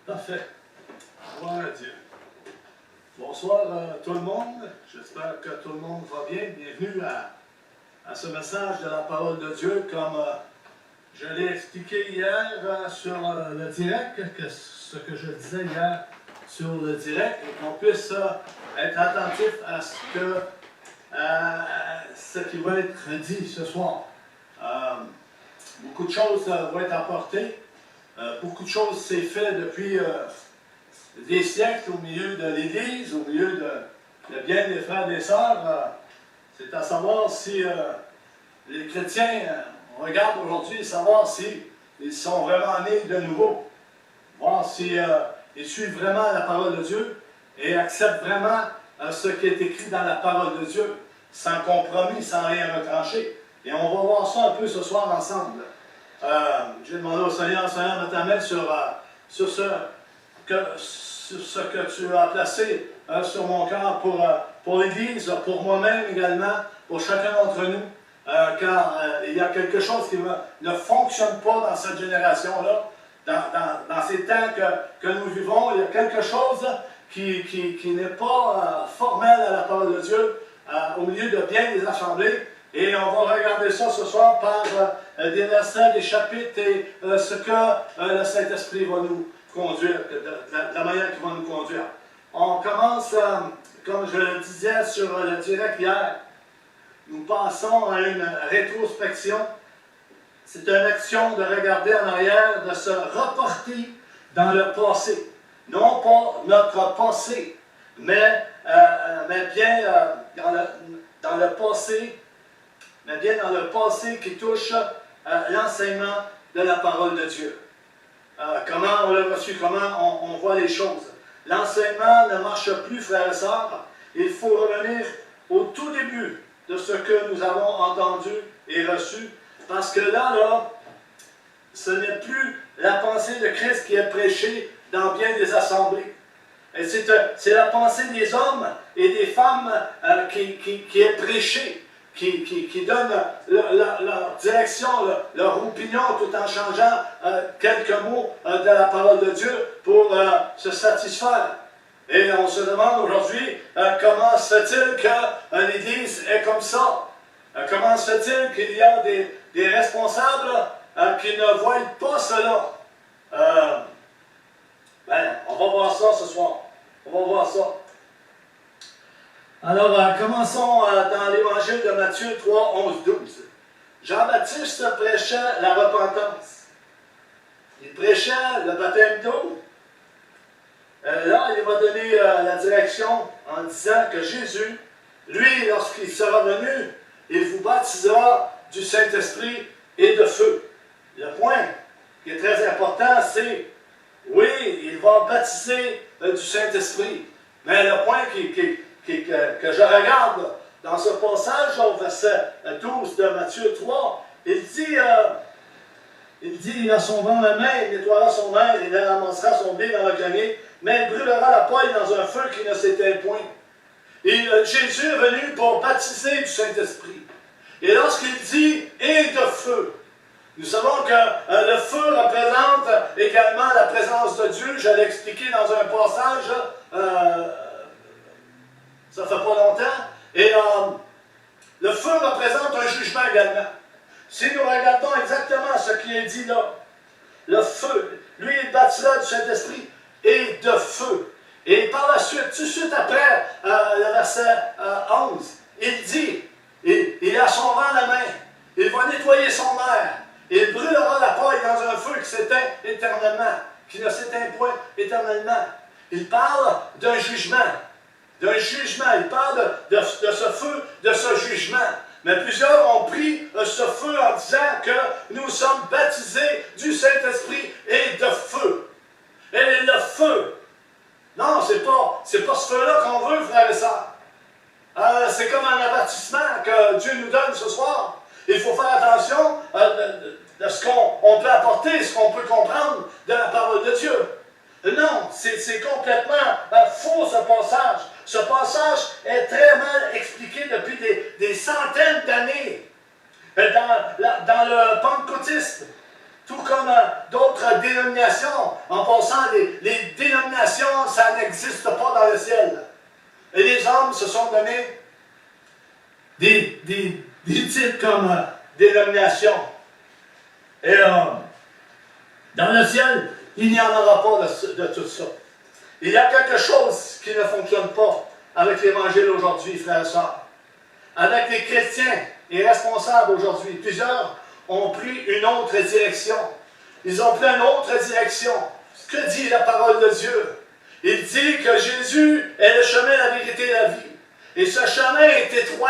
Parfait. Gloire à Dieu. Bonsoir tout le monde. J'espère que tout le monde va bien. Bienvenue à ce message de la parole de Dieu. Comme je l'ai expliqué hier sur le direct, ce que je disais hier sur le direct, et qu'on puisse être attentif à ce qui va être dit ce soir. Beaucoup de choses vont être apportées. Beaucoup de choses s'est fait depuis des siècles au milieu de l'Église, au milieu de bien des frères et des sœurs. C'est à savoir si les chrétiens regardent aujourd'hui, savoir s'ils sont vraiment nés de nouveau, voir s'ils suivent vraiment la parole de Dieu et acceptent vraiment ce qui est écrit dans la parole de Dieu, sans compromis, sans rien retrancher. Et on va voir ça un peu ce soir ensemble. J'ai demandé au Seigneur, Seigneur, de t'amener sur ce que tu as placé sur mon cœur pour l'Église, pour moi-même également, pour chacun d'entre nous, car il y a quelque chose qui ne fonctionne pas dans cette génération-là, dans ces temps que nous vivons. Il y a quelque chose qui n'est pas formel à la parole de Dieu, au milieu de bien des assemblées. Et on va regarder ça ce soir par des versets, des chapitres et ce que le Saint-Esprit va nous conduire, la manière qu'il va nous conduire. On commence, comme je le disais sur le direct hier, nous passons à une rétrospection. C'est une action de regarder en arrière, de se reporter dans le passé. Non pas notre passé, mais bien dans le passé, mais bien dans le passé qui touche l'enseignement de la parole de Dieu. Comment on l'a reçu, comment on voit les choses. L'enseignement ne marche plus, frères et sœurs. Il faut revenir au tout début de ce que nous avons entendu et reçu, parce que là, ce n'est plus la pensée de Christ qui est prêchée dans bien des assemblées. C'est la pensée des hommes et des femmes qui est prêchée. Qui donnent leur direction, leur opinion, tout en changeant quelques mots de la parole de Dieu pour se satisfaire. Et on se demande aujourd'hui comment se fait-il que l'Église est comme ça? Comment se fait-il qu'il y a des responsables qui ne voient pas cela? On va voir ça ce soir. On va voir ça. Alors, commençons dans l'évangile de Matthieu 3, 11, 12. Jean-Baptiste prêchait la repentance. Il prêchait le baptême d'eau. Là, il va donner la direction en disant que Jésus, lui, lorsqu'il sera venu, il vous baptisera du Saint-Esprit et de feu. Le point qui est très important, c'est, oui, il va baptiser du Saint-Esprit. Mais le point que je regarde dans ce passage, au verset 12 de Matthieu 3, il dit, il a son vent à la main, il nettoiera son air, il amassera son blé dans le grenier, mais il brûlera la paille dans un feu qui ne s'éteint point. Et Jésus est venu pour baptiser du Saint-Esprit. Et lorsqu'il dit « et de feu », nous savons que le feu représente également la présence de Dieu. Je l'ai expliqué dans un passage, ça ne fait pas longtemps. Et le feu représente un jugement également. Si nous regardons exactement ce qui est dit là, le feu, lui, il bâtira du Saint-Esprit et de feu. Et par la suite, tout de suite après le verset 11, il dit, il a son vent à la main, il va nettoyer son air, il brûlera la paille dans un feu qui s'éteint éternellement, qui ne s'éteint point éternellement. Il parle d'un jugement. Il parle de ce feu, de ce jugement. Mais plusieurs ont pris ce feu en disant que nous sommes baptisés du Saint-Esprit et de feu. Et le feu. Non, c'est pas ce feu-là qu'on veut, frères et sœurs. C'est comme un avertissement que Dieu nous donne ce soir. Il faut faire attention de ce qu'on peut apporter, ce qu'on peut comprendre de la parole de Dieu. Non, c'est complètement faux ce passage. Ce passage est très mal expliqué depuis des centaines d'années dans le pentecôtisme. Tout comme d'autres dénominations. En passant, les dénominations, ça n'existe pas dans le ciel. Et les hommes se sont donnés des titres comme dénomination. Et dans le ciel, il n'y en aura pas de tout ça. Il y a quelque chose qui ne fonctionne pas avec l'Évangile aujourd'hui, frères et sœurs. Avec les chrétiens et responsables aujourd'hui, plusieurs ont pris une autre direction. Ils ont pris une autre direction. Que dit la parole de Dieu? Il dit que Jésus est le chemin, la vérité et la vie. Et ce chemin est étroit.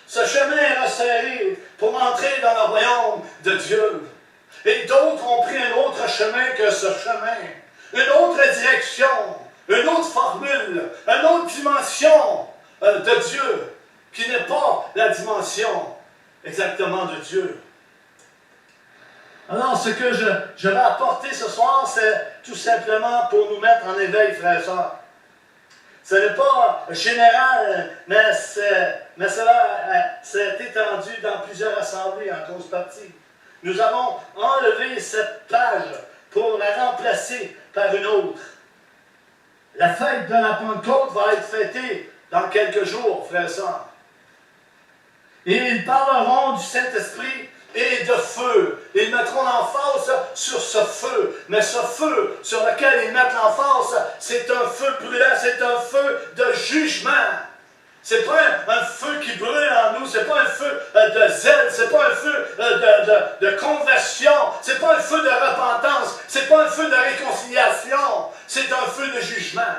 Ce chemin est resserré pour entrer dans le royaume de Dieu. Et d'autres ont pris un autre chemin que ce chemin. Une autre direction, une autre formule, une autre dimension de Dieu, qui n'est pas la dimension exactement de Dieu. Alors, ce que je vais apporter ce soir, c'est tout simplement pour nous mettre en éveil, frères et sœurs. Ce n'est pas général, mais cela s'est étendu dans plusieurs assemblées en cause partie. Nous avons enlevé cette page pour la remplacer par une autre. La fête de la Pentecôte va être fêtée dans quelques jours, frères et sœurs. Et ils parleront du Saint-Esprit et de feu. Ils mettront l'emphase sur ce feu. Mais ce feu sur lequel ils mettent l'emphase, c'est un feu brûlant, c'est un feu de jugement. C'est pas un feu qui brûle en nous, c'est pas un feu de zèle, c'est pas un feu de conversion, c'est pas un feu de repentance, c'est pas un feu de réconciliation, c'est un feu de jugement.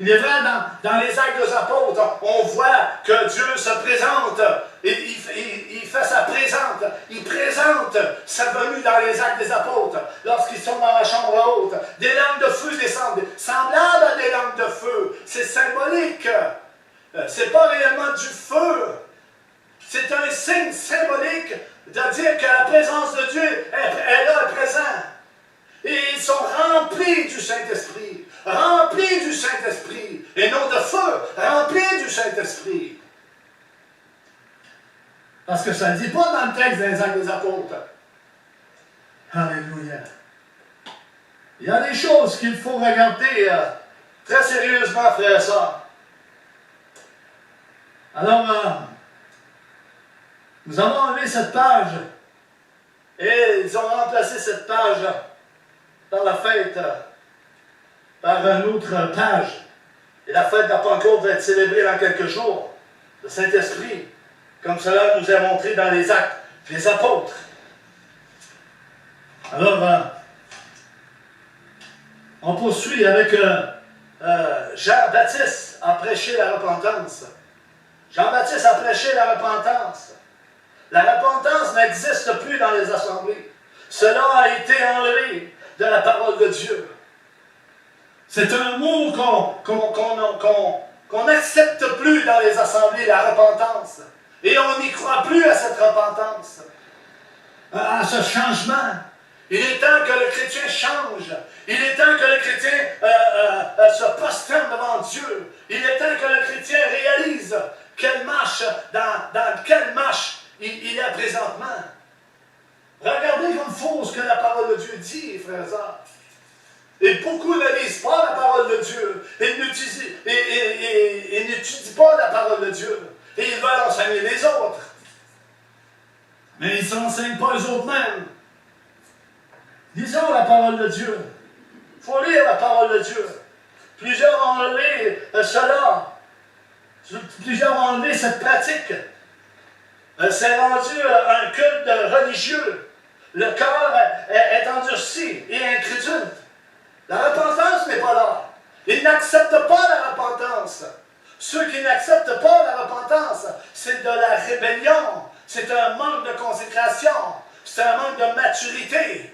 Il est vrai, dans les actes des apôtres, on voit que Dieu se présente, et il fait sa présente, il présente sa venue dans les actes des apôtres, lorsqu'ils sont dans la chambre haute. Des langues de feu descendent, semblables à des langues de feu. C'est symbolique. C'est pas réellement du feu. C'est un signe symbolique de dire que la présence de Dieu est là, est présente. Et ils sont remplis du Saint-Esprit. Remplis du Saint-Esprit. Et non de feu. Remplis du Saint-Esprit. Parce que ça ne dit pas dans le texte des Actes des Apôtres. Alléluia. Il y a des choses qu'il faut regarder très sérieusement, frères et sœurs. Alors, nous avons enlevé cette page. Et ils ont remplacé cette page dans la fête par une autre page. Et la fête de la Pentecôte va être célébrée dans quelques jours. Le Saint-Esprit, comme cela nous est montré dans les Actes des Apôtres. Alors, on poursuit avec Jean-Baptiste a prêché la repentance. Jean-Baptiste a prêché la repentance. La repentance n'existe plus dans les assemblées. Cela a été enlevé de la parole de Dieu. C'est un mot qu'on n'accepte plus dans les assemblées, la repentance. Et on n'y croit plus à cette repentance, à ce changement. Il est temps que le chrétien change. Il est temps que le chrétien se prosterne devant Dieu. Il est temps que le chrétien réalise quelle marche, dans quelle marche il est présentement. Regardez comme faux ce que la parole de Dieu dit, frères et sœurs. Et beaucoup ne lisent pas la parole de Dieu. Ils n'étudient pas la parole de Dieu. Et ils veulent enseigner les autres. Mais ils ne s'enseignent pas eux autres mêmes. Lisons la parole de Dieu. Il faut lire la parole de Dieu. Plusieurs ont enlevé cela. Plusieurs ont enlevé cette pratique. C'est rendu un culte religieux. Le cœur est endurci et incrédule. La repentance n'est pas là. Ils n'acceptent pas la repentance. Ceux qui n'acceptent pas la repentance, c'est de la rébellion. C'est un manque de consécration. C'est un manque de maturité.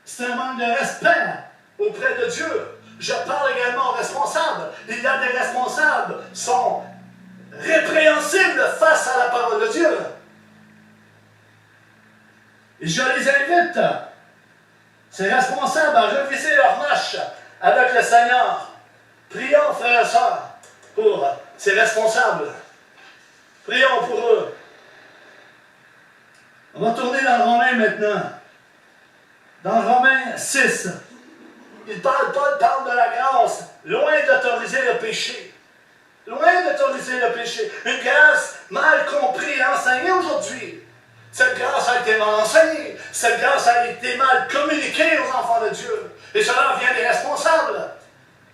C'est un manque de respect auprès de Dieu. Je parle également aux responsables. Il y a des responsables qui sont répréhensibles face à la parole de Dieu. Et je les invite, ces responsables, à reviser leur marche avec le Seigneur. Prions, frères et sœurs, pour ces responsables. Prions pour eux. On va tourner dans Romains maintenant. Dans Romains 6. Paul parle de la grâce, loin d'autoriser le péché. Loin d'autoriser le péché. Une grâce mal comprise et enseignée aujourd'hui. Cette grâce a été mal enseignée. Cette grâce a été mal communiquée aux enfants de Dieu. Et cela vient des responsables.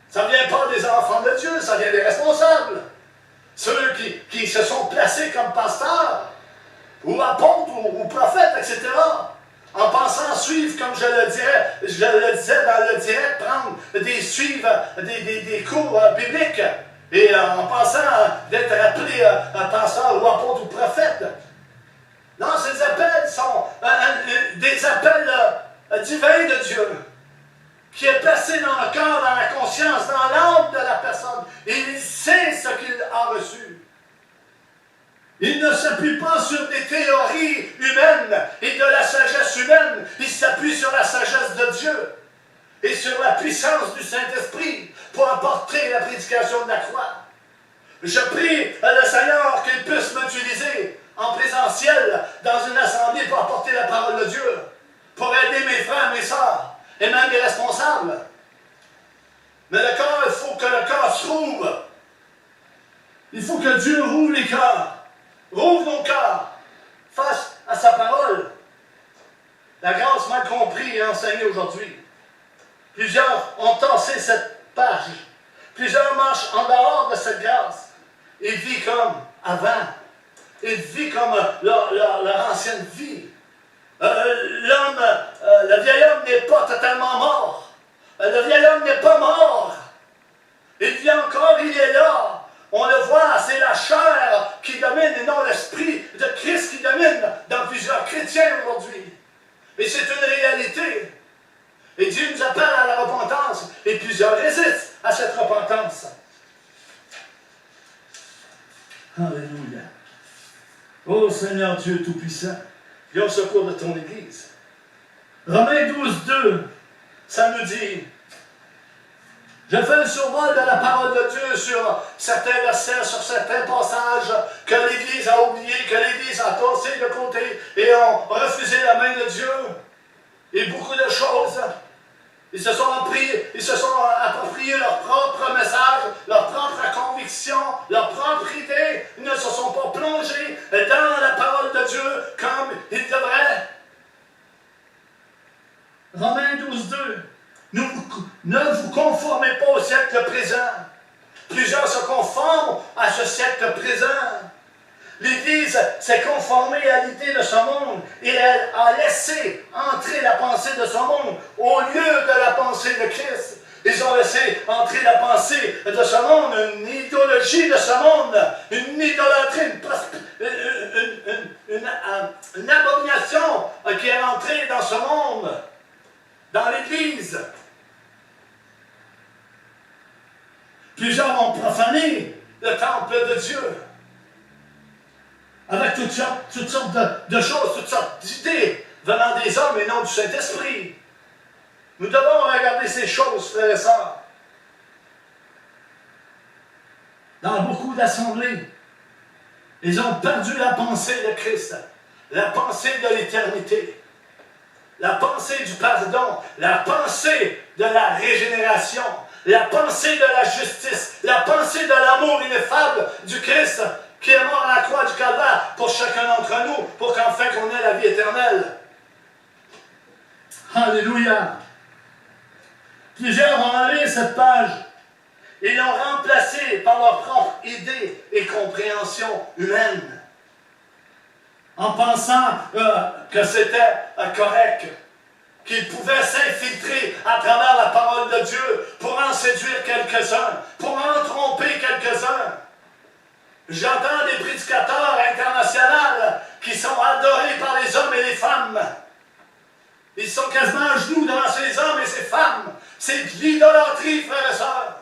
Ça ne vient pas des enfants de Dieu, ça vient des responsables. Ceux qui se sont placés comme pasteurs, ou apôtres, ou prophètes, etc. En pensant suivre, comme je le disais dans le direct, suivre des cours bibliques, et en pensant d'être appelé pasteur ou apôtre ou prophète. Non, ces appels sont des appels divins de Dieu, qui est placé dans le cœur, dans la conscience, dans l'âme de la personne. Et il sait ce qu'il a reçu. Il ne s'appuie pas sur des théories humaines et de la sagesse humaine. Il s'appuie sur la sagesse de Dieu et sur la puissance du Saint-Esprit pour apporter la prédication de la croix. Je prie à le Seigneur qu'il puisse m'utiliser en présentiel dans une assemblée pour apporter la parole de Dieu, pour aider mes frères, mes sœurs et même les responsables. Mais le cœur, il faut que le cœur s'ouvre. Il faut que Dieu rouvre les cœurs. Rouvre nos cœurs face à sa parole. La grâce mal comprise et enseignée aujourd'hui. Plusieurs ont tassé cette page. Plusieurs marchent en dehors de cette grâce. Ils vivent comme avant. Ils vivent comme leur ancienne vie. Le vieil homme n'est pas totalement mort. Le vieil homme n'est pas mort. Il vit encore, il est là. On le voit, c'est la chair qui domine et non l'esprit de Christ qui domine dans plusieurs chrétiens aujourd'hui. Et c'est une réalité. Et Dieu nous appelle à la repentance et plusieurs résistent à cette repentance. Alléluia. Ô Seigneur Dieu Tout-Puissant, viens au secours de ton Église. Romains 12, 2, ça nous dit: je fais un survol de la parole de Dieu sur certains versets, sur certains passages que l'Église a oubliés, que l'Église a tassés de côté et ont refusé la main de Dieu. Et beaucoup de choses. Ils se sont appropriés leur propre message, leur propre conviction, leur propre idée. Ils ne se sont pas plongés dans la parole de Dieu comme ils devraient. Romains 12, 2. Ne vous conformez pas au siècle présent. Plusieurs se conforment à ce siècle présent. L'Église s'est conformée à l'idée de ce monde et elle a laissé entrer la pensée de ce monde au lieu de la pensée de Christ. Ils ont laissé entrer la pensée de ce monde, une idéologie de ce monde, une idolâtrie, une abomination qui est entrée dans ce monde, dans l'Église. Plusieurs ont profané le temple de Dieu avec toutes sortes de choses, toutes sortes d'idées venant des hommes et non du Saint-Esprit. Nous devons regarder ces choses, frères et sœurs. Dans beaucoup d'assemblées, ils ont perdu la pensée de Christ, la pensée de l'éternité, la pensée du pardon, la pensée de la régénération, la pensée de la justice, la pensée de l'amour ineffable du Christ qui est mort à la croix du Calvaire pour chacun d'entre nous, pour qu'enfin qu'on ait la vie éternelle. Alléluia! Plusieurs ont enlevé cette page et l'ont remplacée par leur propre idée et compréhension humaine, en pensant que c'était correct, qu'ils pouvaient s'infiltrer à travers la parole de Dieu pour en séduire quelques-uns, pour en tromper quelques-uns. J'entends des prédicateurs internationaux qui sont adorés par les hommes et les femmes. Ils sont quasiment à genoux devant ces hommes et ces femmes. C'est de l'idolâtrie, frères et sœurs.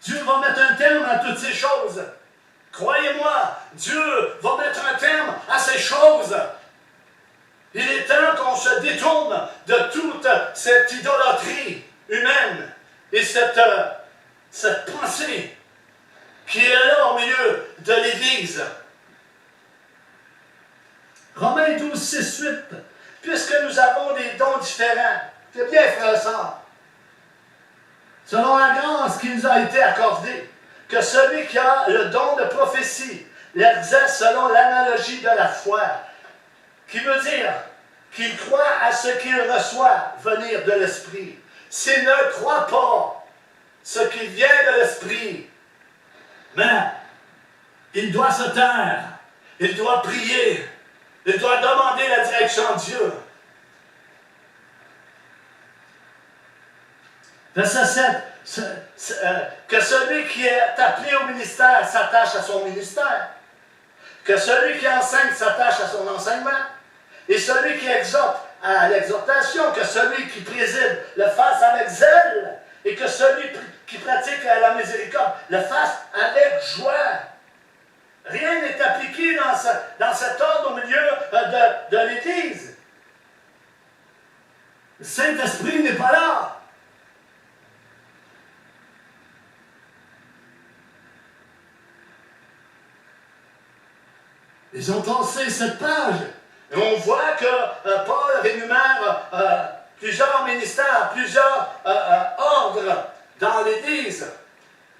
Dieu va mettre un terme à toutes ces choses. Croyez-moi, Dieu va mettre un terme à ces choses. Il est temps qu'on se détourne de toute cette idolâtrie humaine et cette pensée qui est là au milieu de l'Église. Romains 12, 6, 8. Puisque nous avons des dons différents. C'est bien, frère et sœur. Selon la grâce qui nous a été accordée, que celui qui a le don de prophétie l'exerce selon l'analogie de la foi, qui veut dire qu'il croit à ce qu'il reçoit venir de l'Esprit. S'il ne croit pas ce qui vient de l'Esprit, mais il doit se taire, il doit prier, il doit demander la direction de Dieu. Verset 7, que celui qui est appelé au ministère s'attache à son ministère, que celui qui enseigne s'attache à son enseignement, et celui qui exhorte à l'exhortation, que celui qui préside le fasse avec zèle, et que celui qui pratique la miséricorde le fasse avec joie. Rien n'est appliqué dans cet ordre au milieu de l'Église. Le Saint-Esprit n'est pas là. Ils ont tassé cette page. Et on voit que Paul rémunère plusieurs ministères, plusieurs ordres dans l'Église.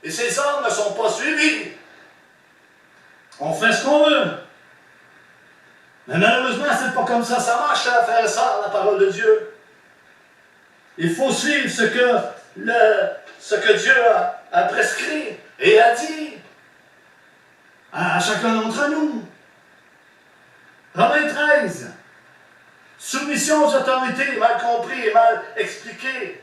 Et ces ordres ne sont pas suivis. On fait ce qu'on veut. Mais malheureusement, c'est pas comme ça marche, frère et sœur, la parole de Dieu. Il faut suivre ce que Dieu a prescrit et a dit à chacun d'entre nous. Romains 13. Soumission aux autorités, mal compris et mal expliqué.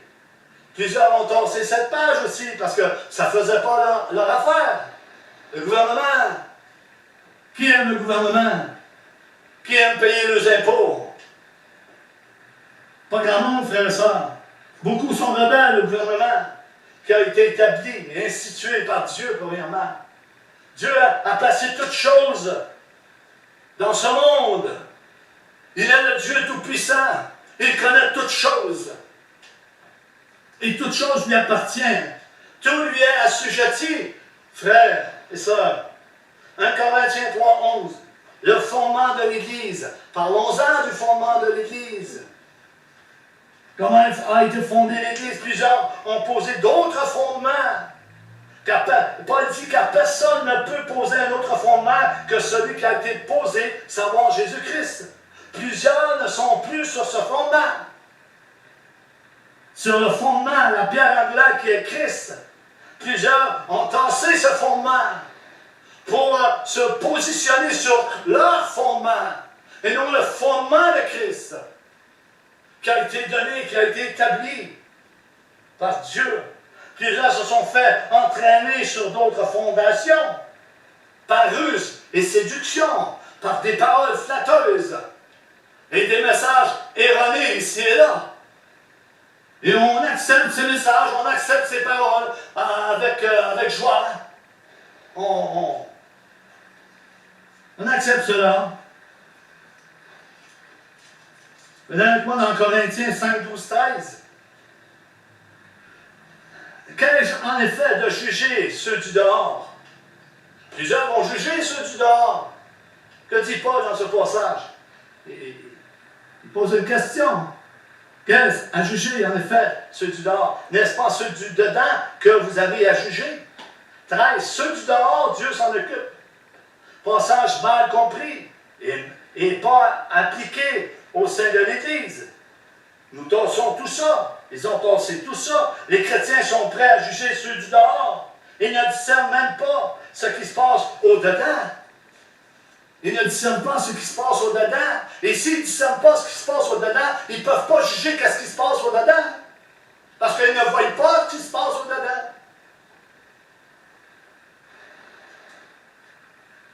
Plusieurs ont torsé cette page aussi parce que ça ne faisait pas leur affaire. Le gouvernement. Qui aime le gouvernement? Qui aime payer les impôts? Pas grand monde, frères et sœurs. Beaucoup sont rebelles au gouvernement qui a été établi et institué par Dieu, premièrement. Dieu a placé toutes choses dans ce monde. Il est le Dieu Tout-Puissant. Il connaît toutes choses. Et toute chose lui appartient. Tout lui est assujetti, frères et sœurs. 1 Corinthiens 3, 11. Le fondement de l'Église. Parlons-en du fondement de l'Église. Comment a été fondée l'Église? Plusieurs ont posé d'autres fondements. Paul dit car personne ne peut poser un autre fondement que celui qui a été posé, savoir Jésus-Christ. Plusieurs ne sont plus sur ce fondement. Sur le fondement, la pierre angulaire qui est Christ. Plusieurs ont tassé ce fondement pour se positionner sur leur fondement et non le fondement de Christ qui a été donné, qui a été établi par Dieu. Plusieurs se sont fait entraîner sur d'autres fondations, par ruse et séduction, par des paroles flatteuses et des messages erronés ici et là. Et on accepte ces messages, on accepte ces paroles avec joie. On accepte cela. Venez avec moi dans Corinthiens 5, 12, 13. Qu'ai-je en effet de juger ceux du dehors? Plusieurs vont juger ceux du dehors. Que dit Paul dans ce passage? Il pose une question. Qu'est-ce à juger en effet ceux du dehors? N'est-ce pas ceux du dedans que vous avez à juger? 13. Ceux du dehors, Dieu s'en occupe. Passage mal compris et pas appliqué au sein de l'Église. Nous tassons tout ça. Ils ont tassé tout ça. Les chrétiens sont prêts à juger ceux du dehors. Ils ne discernent même pas ce qui se passe au-dedans. Ils ne discernent pas ce qui se passe au-dedans. Et s'ils ne discernent pas ce qui se passe au-dedans, ils ne peuvent pas juger qu'est-ce qui se passe au-dedans. Parce qu'ils ne voient pas ce qui se passe au-dedans.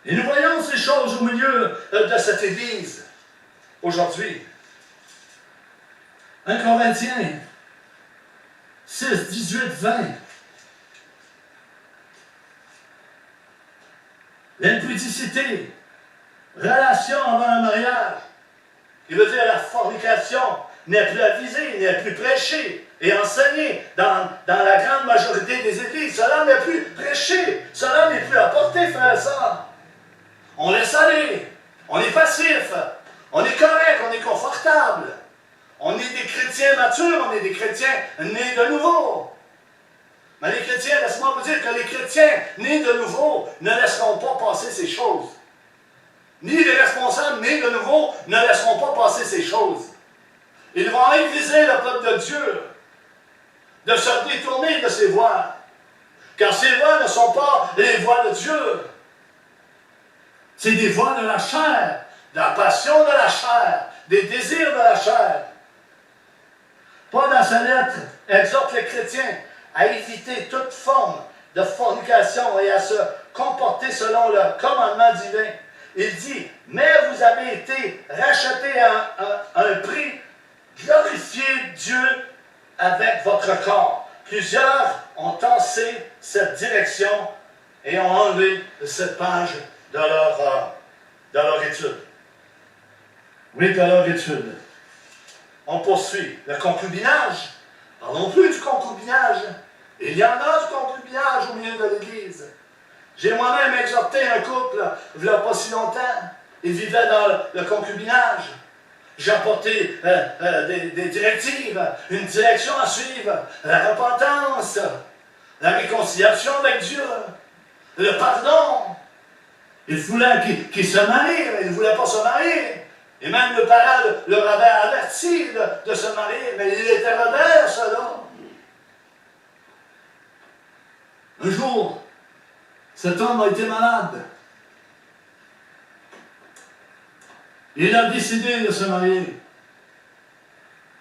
Et nous voyons ces choses au milieu de cette Église aujourd'hui. 1 Corinthiens 6, 18, 20. L'impudicité, relation avant un mariage, qui veut dire la fornication, n'est plus avisé, n'est plus prêché et enseigné dans la grande majorité des églises. Cela n'est plus prêché, cela n'est plus apporté, frères et sœurs. On laisse aller, on est passif, on est correct, on est confortable. On est des chrétiens matures, on est des chrétiens nés de nouveau. Mais les chrétiens, laisse-moi vous dire que les chrétiens nés de nouveau ne laisseront pas passer ces choses. Ni les responsables nés de nouveau ne laisseront pas passer ces choses. Ils vont aiguiser le peuple de Dieu de se détourner de ses voies. Car ces voies ne sont pas les voies de Dieu. C'est des voies de la chair, de la passion de la chair, des désirs de la chair. Paul, dans sa lettre, exhorte les chrétiens à éviter toute forme de fornication et à se comporter selon le commandement divin. Il dit, mais vous avez été rachetés à un prix, glorifiez Dieu avec votre corps. Plusieurs ont tassé cette direction et ont enlevé cette page de leur étude. Oui, de leur étude. On poursuit. Le concubinage. Parlons plus du concubinage. Il y en a du concubinage au milieu de l'Église. J'ai moi-même exhorté un couple, il n'y a pas si longtemps. Ils vivaient dans le concubinage. J'ai apporté des directives, une direction à suivre, la repentance, la réconciliation avec Dieu, le pardon. Ils voulaient qu'ils se marient, mais ils ne voulaient pas se marier. Et même le parent leur avait averti de se marier, mais il était rebelle, cela. Un jour, cet homme a été malade. Il a décidé de se marier.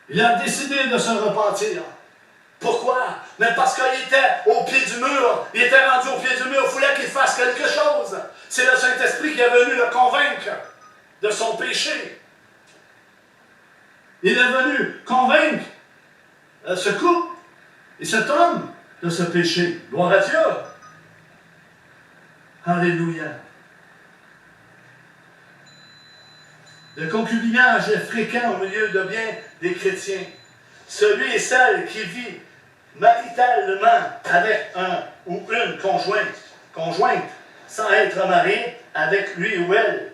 Il a décidé de se repentir. Pourquoi? Mais parce qu'il était au pied du mur. Il était rendu au pied du mur. Il voulait qu'il fasse quelque chose. C'est le Saint-Esprit qui est venu le convaincre de son péché. Il est venu convaincre ce couple et cet homme de ce péché. Gloire à Dieu. Alléluia. Le concubinage est fréquent au milieu de bien des chrétiens. Celui et celle qui vit maritalement avec un ou une conjointe, sans être marié avec lui ou elle.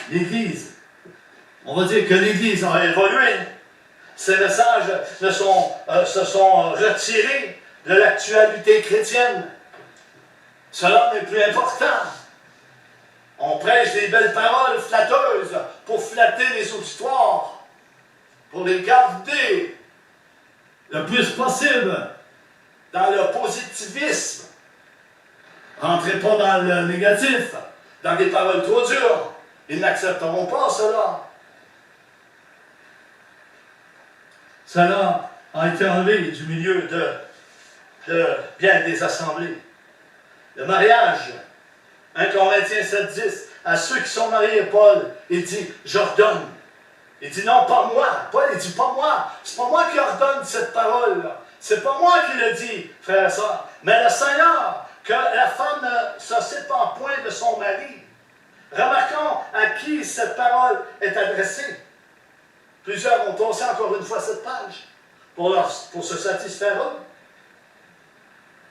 L'Église, on va dire que l'Église a évolué. Ces messages se sont retirés de l'actualité chrétienne. Cela n'est plus important. On prêche des belles paroles flatteuses pour flatter les auditoires, pour les garder le plus possible dans le positivisme. Rentrez pas dans le négatif, dans des paroles trop dures. Ils n'accepteront pas cela. Cela a été enlevé du milieu de bien des assemblées. Le mariage, 1 Corinthiens 7,10, à ceux qui sont mariés, Paul, il dit, j'ordonne. Il dit, non, pas moi. Paul, il dit, pas moi. C'est pas moi qui ordonne cette parole-là. C'est pas moi qui le dis, frère et sœur. Mais le Seigneur, que la femme ne se sépare point de son mari. Remarquons à qui cette parole est adressée. Plusieurs ont tossé encore une fois cette page pour se satisfaire eux.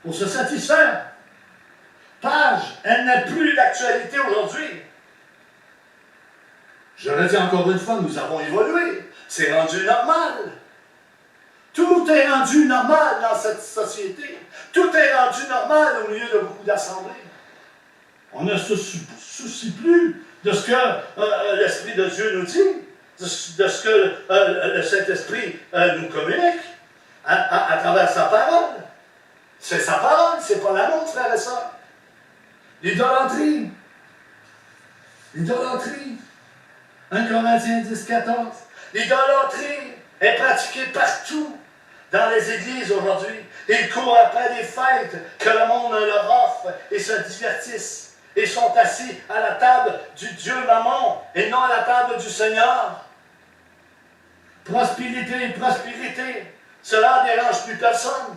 Pour se satisfaire. Page, elle n'a plus d'actualité aujourd'hui. Je le dis encore une fois, nous avons évolué. C'est rendu normal. Tout est rendu normal dans cette société. Tout est rendu normal au milieu de beaucoup d'assemblées. On ne se soucie plus de ce que l'Esprit de Dieu nous dit, de ce que le Saint-Esprit nous communique à travers sa parole. C'est sa parole, c'est pas la nôtre, frère et sœur. L'idolâtrie. L'idolâtrie. 1 Corinthiens 10, 14. L'idolâtrie est pratiquée partout dans les églises aujourd'hui. Ils courent après les fêtes que le monde leur offre et se divertissent. Ils sont assis à la table du Dieu Mammon et non à la table du Seigneur. Prospérité, prospérité. Cela ne dérange plus personne.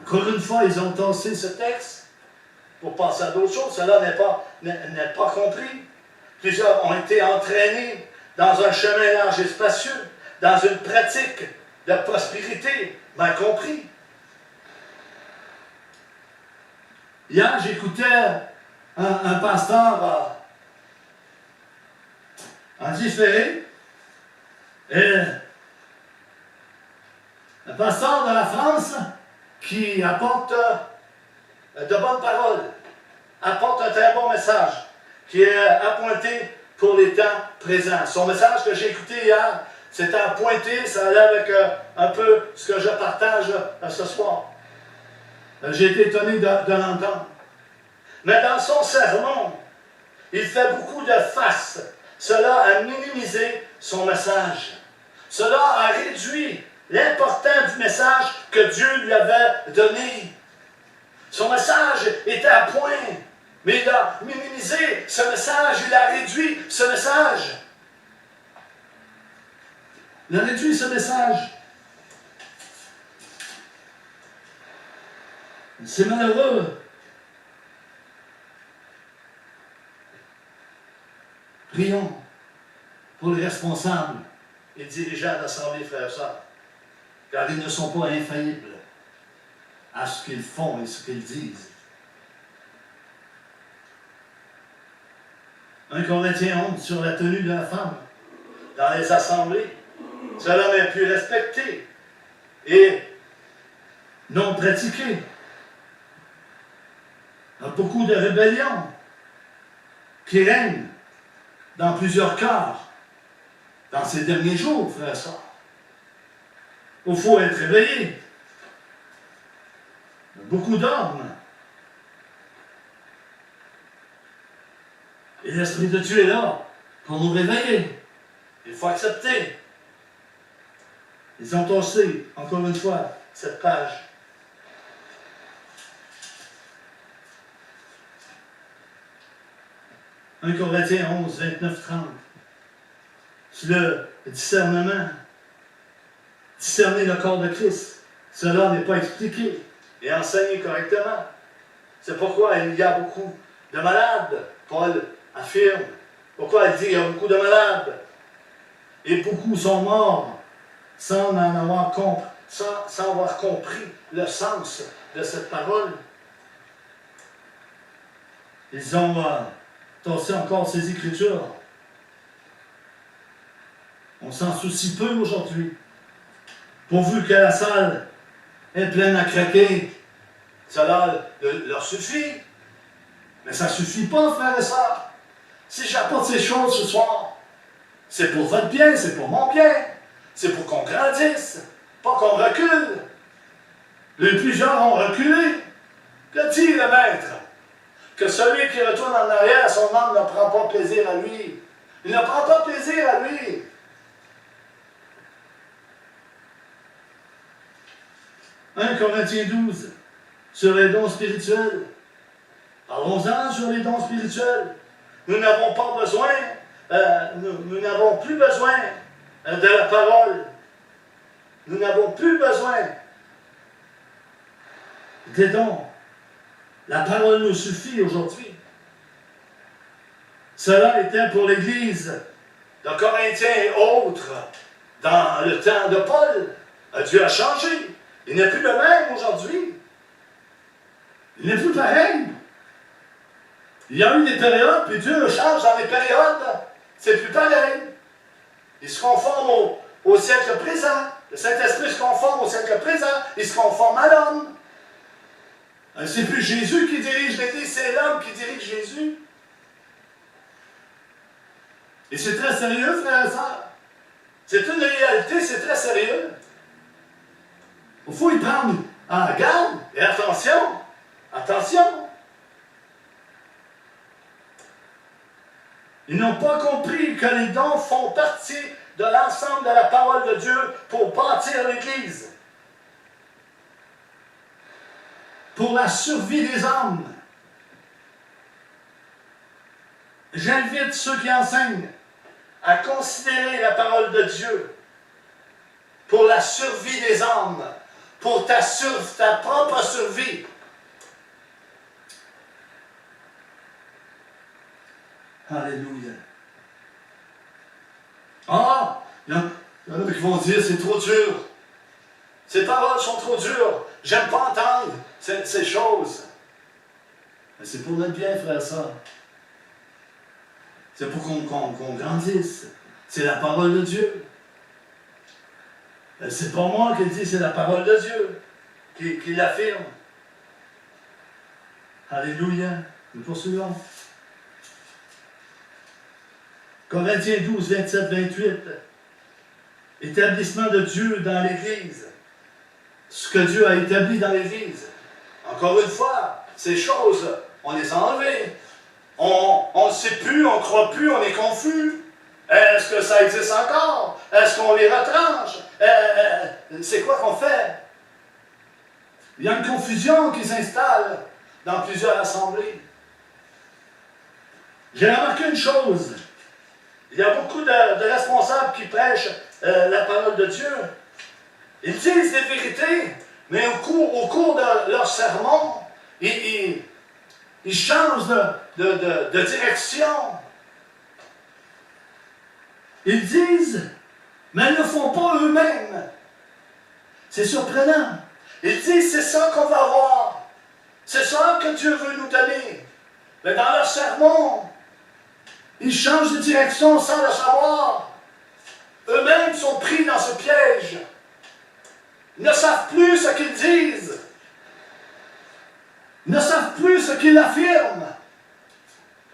Encore une fois, ils ont tassé ce texte pour passer à d'autres choses. Cela n'est pas compris. Plusieurs ont été entraînés dans un chemin large et spacieux, dans une pratique de prospérité mal compris. Hier, j'écoutais un pasteur en différé, et un pasteur de la France qui apporte de bonnes paroles, apporte un très bon message, qui est appointé pour les temps présents. Son message que j'ai écouté hier, c'était appointé, ça allait avec un peu ce que je partage ce soir. J'ai été étonné de l'entendre. Mais dans son sermon, il fait beaucoup de face. Cela a minimisé son message. Cela a réduit l'importance du message que Dieu lui avait donné. Son message était à point, mais il a minimisé ce message, il a réduit ce message. Il a réduit ce message. C'est malheureux. Prions pour les responsables et dirigeants d'assemblée, frères et sœurs, car ils ne sont pas infaillibles à ce qu'ils font et ce qu'ils disent. 1 Corinthiens 11 sur la tenue de la femme dans les assemblées. Cela n'est plus respecté et non pratiqué. Il y a beaucoup de rébellions qui règnent dans plusieurs cœurs dans ces derniers jours, frères et sœurs. Il faut être réveillé. Il y a beaucoup d'hommes. Et l'Esprit de Dieu est là pour nous réveiller. Il faut accepter. Ils ont tossé, encore une fois, cette page. « 1 Corinthiens 11, 29, 30. C'est le discernement. Discerner le corps de Christ. Cela n'est pas expliqué et enseigné correctement. C'est pourquoi il y a beaucoup de malades. Paul affirme. Pourquoi il dit qu'il y a beaucoup de malades. Et beaucoup sont morts sans avoir compris le sens de cette parole. Ils ont tassé encore ces Écritures. On s'en soucie peu aujourd'hui. Pourvu que la salle est pleine à craquer, cela leur suffit. Mais ça ne suffit pas, frères et sœurs. Si j'apporte ces choses ce soir, c'est pour votre bien, c'est pour mon bien. C'est pour qu'on grandisse, pas qu'on recule. Les plusieurs ont reculé. Que dit le maître? Que celui qui retourne en arrière, son âme ne prend pas plaisir à lui. Il ne prend pas plaisir à lui. « 1 Corinthiens 12, sur les dons spirituels. Parlons-en sur les dons spirituels. Nous n'avons pas besoin, nous n'avons plus besoin de la parole. Nous n'avons plus besoin des dons. La parole nous suffit aujourd'hui. Cela était pour l'Église de Corinthiens et autres dans le temps de Paul. Dieu a changé. Il n'est plus le même aujourd'hui. Il n'est plus pareil. Il y a eu des périodes, puis Dieu change dans les périodes. C'est plus pareil. Il se conforme au siècle présent. Le Saint-Esprit se conforme au siècle présent. Il se conforme à l'homme. C'est plus Jésus qui dirige l'Église, c'est l'homme qui dirige Jésus. Et c'est très sérieux, frères et sœurs. C'est une réalité, c'est très sérieux. Il faut y prendre en garde et attention. Attention. Ils n'ont pas compris que les dons font partie de l'ensemble de la parole de Dieu pour bâtir l'Église. Pour la survie des âmes. J'invite ceux qui enseignent à considérer la parole de Dieu pour la survie des âmes, pour ta propre survie. Alléluia. vont dire, c'est trop dur. Ces paroles sont trop dures. J'aime pas entendre ces choses. Mais c'est pour notre bien, frère et sœur. C'est pour qu'on grandisse. C'est la parole de Dieu. C'est pas moi qui le dis, c'est la parole de Dieu qui l'affirme. Alléluia. Nous poursuivons. Corinthiens 12, 27, 28. Établissement de Dieu dans l'Église. Ce que Dieu a établi dans l'Église. Encore une fois, ces choses, on les a enlevées. On ne sait plus, on ne croit plus, on est confus. Est-ce que ça existe encore? Est-ce qu'on les retranche? C'est quoi qu'on fait? Il y a une confusion qui s'installe dans plusieurs assemblées. J'ai remarqué une chose. Il y a beaucoup de responsables qui prêchent la parole de Dieu. Ils disent des vérités, mais au cours de leur sermon, ils changent de direction. Ils disent, mais ils ne le font pas eux-mêmes. C'est surprenant. Ils disent, c'est ça qu'on va avoir. C'est ça que Dieu veut nous donner. Mais dans leur sermon, ils changent de direction sans le savoir. Eux-mêmes sont pris dans ce piège. Ils ne savent plus ce qu'ils disent. Ils ne savent plus ce qu'ils affirment.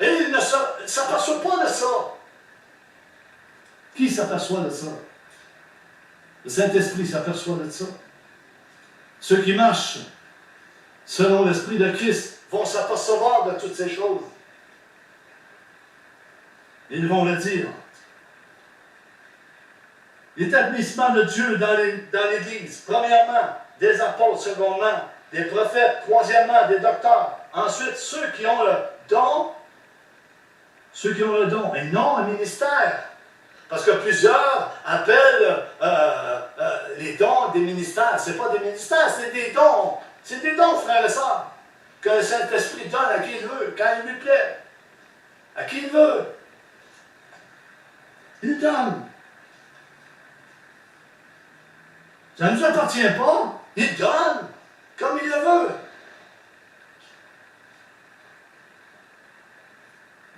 Et ils ne s'aperçoivent pas de ça. Qui s'aperçoit de ça? Le Saint-Esprit s'aperçoit de ça. Ceux qui marchent selon l'Esprit de Christ vont s'apercevoir de toutes ces choses. Ils vont le dire. L'établissement de Dieu dans l'Église, premièrement, des apôtres, secondement, des prophètes, troisièmement, des docteurs. Ensuite, ceux qui ont le don, et non un ministère. Parce que plusieurs appellent les dons des ministères. Ce n'est pas des ministères, c'est des dons. C'est des dons, frères et sœurs, que le Saint-Esprit donne à qui il veut, quand il lui plaît. À qui il veut. Il donne. Ça ne nous appartient pas. Il donne comme il le veut.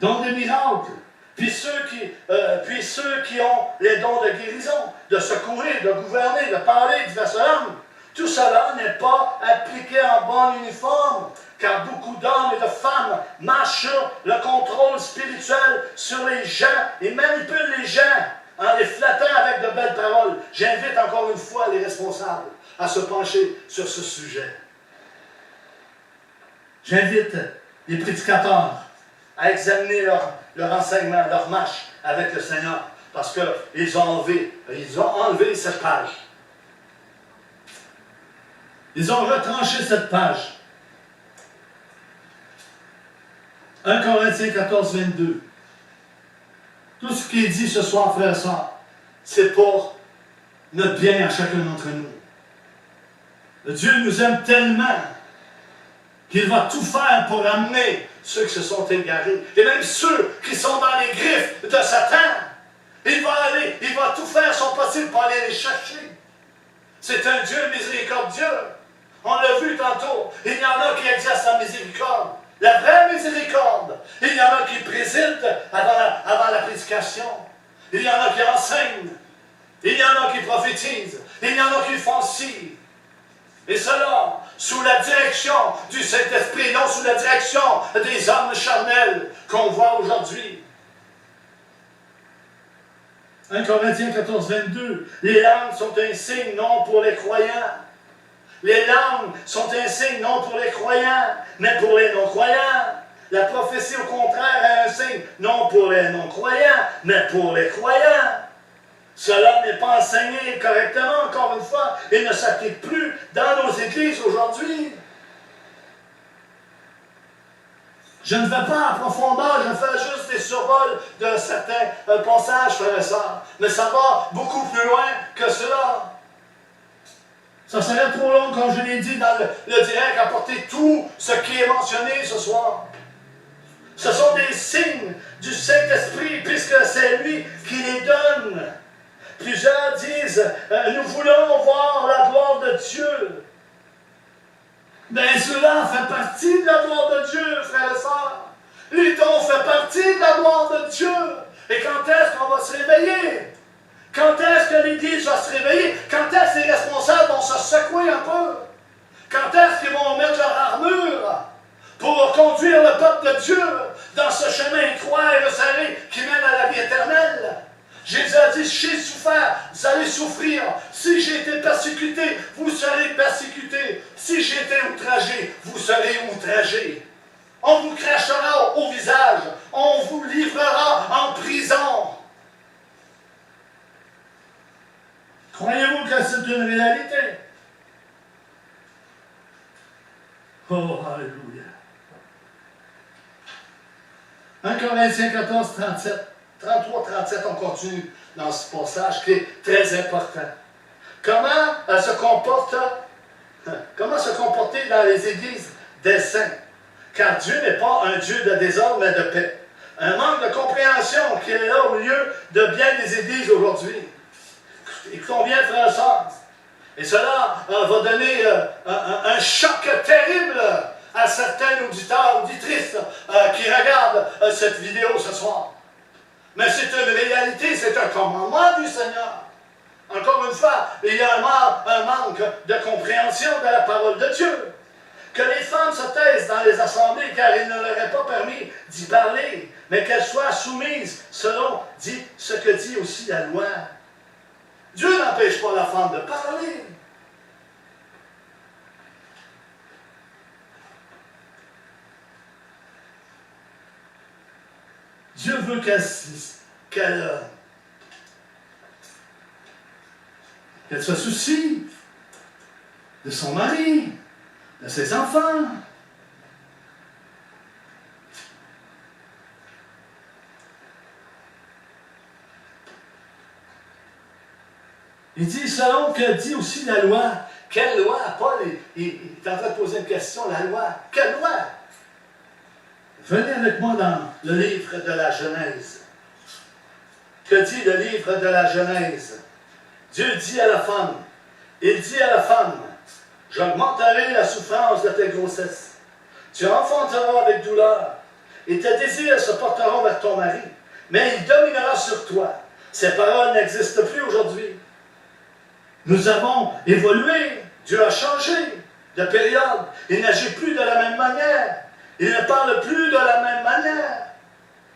Donc des miracles. Puis ceux qui ont les dons de guérison, de secourir, de gouverner, de parler, diverses langues, tout cela n'est pas appliqué en bon uniforme, car beaucoup d'hommes et de femmes marchent sur le contrôle spirituel sur les gens et manipulent les gens en les flattant avec de belles paroles. J'invite encore une fois les responsables à se pencher sur ce sujet. J'invite les prédicateurs à examiner leur enseignement, leur marche avec le Seigneur, parce qu'ils ont enlevé cette page. Ils ont retranché cette page. 1 Corinthiens 14, 22. Tout ce qui est dit ce soir, frères et sœurs, c'est pour notre bien à chacun d'entre nous. Dieu nous aime tellement qu'il va tout faire pour amener ceux qui se sont égarés, et même ceux qui sont dans les griffes de Satan. Il va tout faire son possible pour aller les chercher. C'est un Dieu miséricordieux. On l'a vu tantôt. Il y en a qui exercent la miséricorde, la vraie miséricorde. Il y en a qui président avant la prédication. Il y en a qui enseignent. Il y en a qui prophétisent. Il y en a qui font ci. Et cela, sous la direction du Saint-Esprit, non sous la direction des hommes charnels qu'on voit aujourd'hui. 1 Corinthiens 14, 22. Les langues sont un signe non pour les croyants. Les langues sont un signe non pour les croyants, mais pour les non-croyants. La prophétie, au contraire, est un signe non pour les non-croyants, mais pour les croyants. Cela n'est pas enseigné correctement, encore une fois, et ne s'applique plus dans nos églises aujourd'hui. Je ne vais pas en profondeur, je fais juste des survols de certains passages, frères et sœurs. Mais ça va beaucoup plus loin que cela. Ça serait trop long, comme je l'ai dit dans le direct, apporter tout ce qui est mentionné ce soir. Ce sont des signes du Saint-Esprit, puisque c'est lui qui les donne. Plusieurs disent, nous voulons voir la gloire de Dieu. Mais cela fait partie de la gloire de Dieu, frères et sœurs. Les dons font partie de la gloire de Dieu. Et quand est-ce qu'on va se réveiller? Quand est-ce que l'Église va se réveiller? Quand est-ce que les responsables vont se secouer un peu? Quand est-ce qu'ils vont mettre leur armure pour conduire le peuple de Dieu dans ce chemin étroit et resserré qui mène à la vie éternelle? Jésus a dit, j'ai souffert, vous allez souffrir. Si j'ai été persécuté, vous serez persécutés. Si j'ai été outragé, vous serez outragés. On vous crachera au visage. On vous livrera en prison. Croyez-vous que c'est une réalité? Oh, alléluia. 1 Corinthiens 14, 33-37, on continue dans ce passage qui est très important. Comment se comporter dans les églises des saints? Car Dieu n'est pas un Dieu de désordre, mais de paix. Un manque de compréhension qui est là au milieu de bien des églises aujourd'hui. Écoutons bien, frères et sœurs. Et cela va donner un choc terrible à certains auditeurs, auditrices qui regardent cette vidéo ce soir. Mais c'est une réalité, c'est un commandement du Seigneur. Encore une fois, il y a un manque de compréhension de la parole de Dieu. Que les femmes se taisent dans les assemblées, car il ne leur est pas permis d'y parler, mais qu'elles soient soumises selon ce que dit aussi la loi. Dieu n'empêche pas la femme de parler. Dieu veut qu'elle se soucie de son mari, de ses enfants. Il dit, selon que dit aussi la loi. Quelle loi? Paul il est en train de poser une question, la loi. Quelle loi? Venez avec moi dans le livre de la Genèse. Que dit le livre de la Genèse? Dieu dit à la femme, il dit à la femme, j'augmenterai la souffrance de tes grossesses. Tu enfanteras avec douleur, et tes désirs se porteront vers ton mari, mais il dominera sur toi. Ces paroles n'existent plus aujourd'hui. Nous avons évolué, Dieu a changé de période, il n'agit plus de la même manière. Il ne parle plus de la même manière,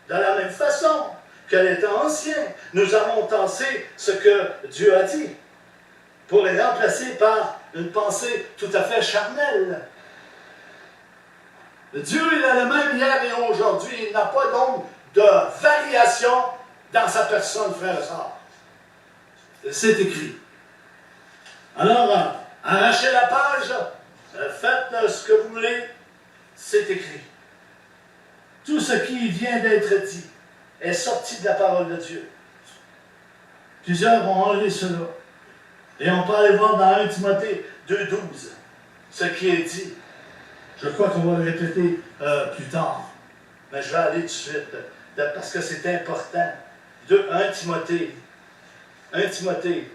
de la même façon que les temps anciens. Nous avons tassé ce que Dieu a dit pour les remplacer par une pensée tout à fait charnelle. Dieu, il est le même hier et aujourd'hui. Il n'a pas donc de variation dans sa personne, frère et sœur. C'est écrit. Alors, arrachez la page, faites ce que vous voulez. C'est écrit. Tout ce qui vient d'être dit est sorti de la parole de Dieu. Plusieurs vont enlever cela. Et on peut aller voir dans 1 Timothée 2,12 ce qui est dit. Je crois qu'on va le répéter plus tard. Mais je vais aller tout de suite parce que c'est important. 1 Timothée 2,12.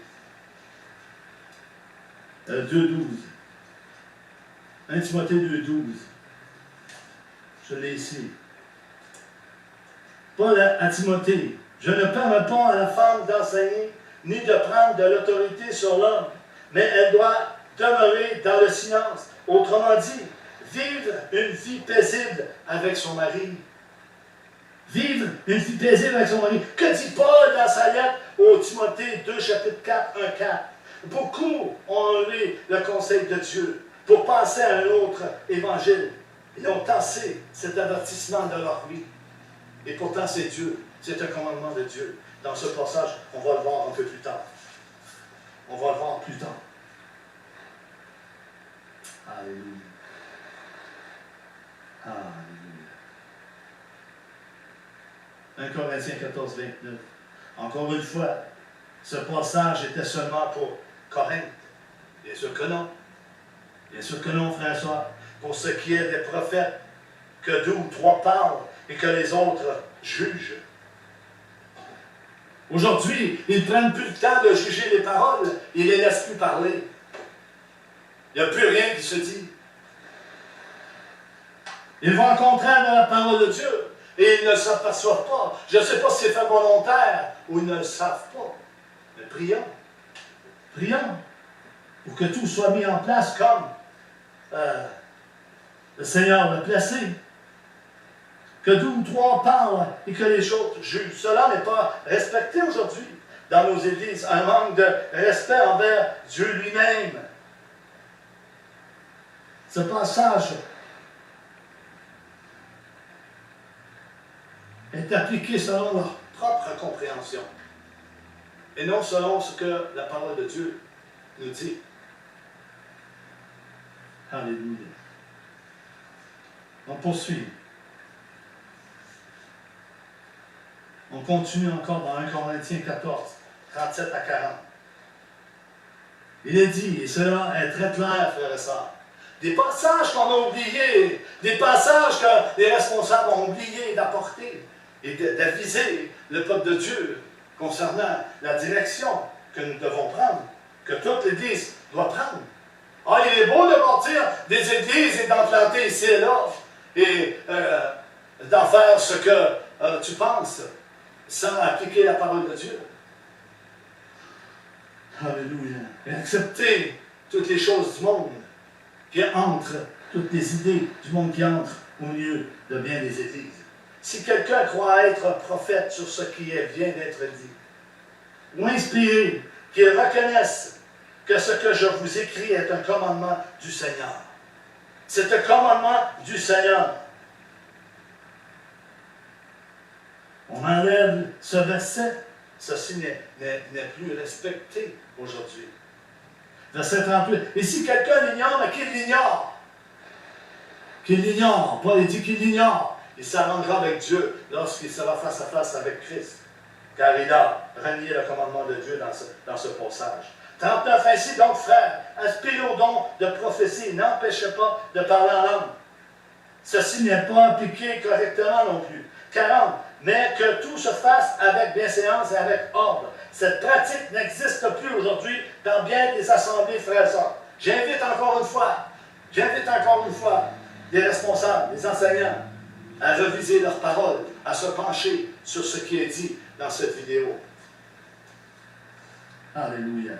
1 Timothée 2,12. Je l'ai ici. Paul à Timothée. Je ne permets pas à la femme d'enseigner ni de prendre de l'autorité sur l'homme, mais elle doit demeurer dans le silence. Autrement dit, vivre une vie paisible avec son mari. Vivre une vie paisible avec son mari. Que dit Paul dans sa lettre au Timothée 2, chapitre 4, 1, 4? Beaucoup ont enlevé le conseil de Dieu pour passer à un autre évangile. Ils ont tassé cet avertissement de leur vie. Et pourtant, c'est Dieu. C'est un commandement de Dieu. Dans ce passage, on va le voir un peu plus tard. On va le voir plus tard. Alléluia. Alléluia. 1 Corinthiens 14, 29. Encore une fois, ce passage était seulement pour Corinthe. Bien sûr que non. Bien sûr que non, frères et sœurs. Pour ce qui est des prophètes, que 2 ou 3 parlent et que les autres jugent. Aujourd'hui, ils ne prennent plus le temps de juger les paroles, ils ne les laissent plus parler. Il n'y a plus rien qui se dit. Ils vont en contraire de la parole de Dieu et ils ne s'aperçoivent pas. Je ne sais pas si c'est fait volontaire ou ils ne le savent pas. Mais prions. Prions pour que tout soit mis en place comme le Seigneur l'a placé. Que 2 ou 3 parlent et que les autres jugent. Cela n'est pas respecté aujourd'hui dans nos églises. Un manque de respect envers Dieu lui-même. Ce passage est appliqué selon leur propre compréhension et non selon ce que la parole de Dieu nous dit. Alléluia. On poursuit. On continue encore dans 1 Corinthiens 14, 37 à 40. Il est dit, et cela est très clair, frères et sœurs, des passages qu'on a oubliés, des passages que les responsables ont oublié d'apporter et d'aviser le peuple de Dieu concernant la direction que nous devons prendre, que toute l'Église doit prendre. Ah, il est beau de bâtir des églises et d'en planter ici et là, et d'en faire ce que tu penses, sans appliquer la parole de Dieu. Alléluia. Et accepter toutes les choses du monde qui entrent, toutes les idées du monde qui entrent au milieu de bien des églises. Si quelqu'un croit être prophète sur ce qui vient d'être dit, ou inspiré, qu'il reconnaisse que ce que je vous écris est un commandement du Seigneur. C'est un commandement du Seigneur. On enlève ce verset. Ceci n'est plus respecté aujourd'hui. Verset 38. Et si quelqu'un l'ignore, mais qu'il l'ignore. Qu'il l'ignore. Paul dit qu'il l'ignore. Il s'arrangera avec Dieu lorsqu'il sera face à face avec Christ. Car il a renié le commandement de Dieu dans ce passage. 39. Ainsi donc, frères, aspirez au don de prophétie. N'empêchez pas de parler en langue. Ceci n'est pas appliqué correctement non plus. 40. Mais que tout se fasse avec bienséance et avec ordre. Cette pratique n'existe plus aujourd'hui dans bien des assemblées, frères et sœurs. J'invite encore une fois les responsables, les enseignants, à reviser leurs paroles, à se pencher sur ce qui est dit dans cette vidéo. Alléluia.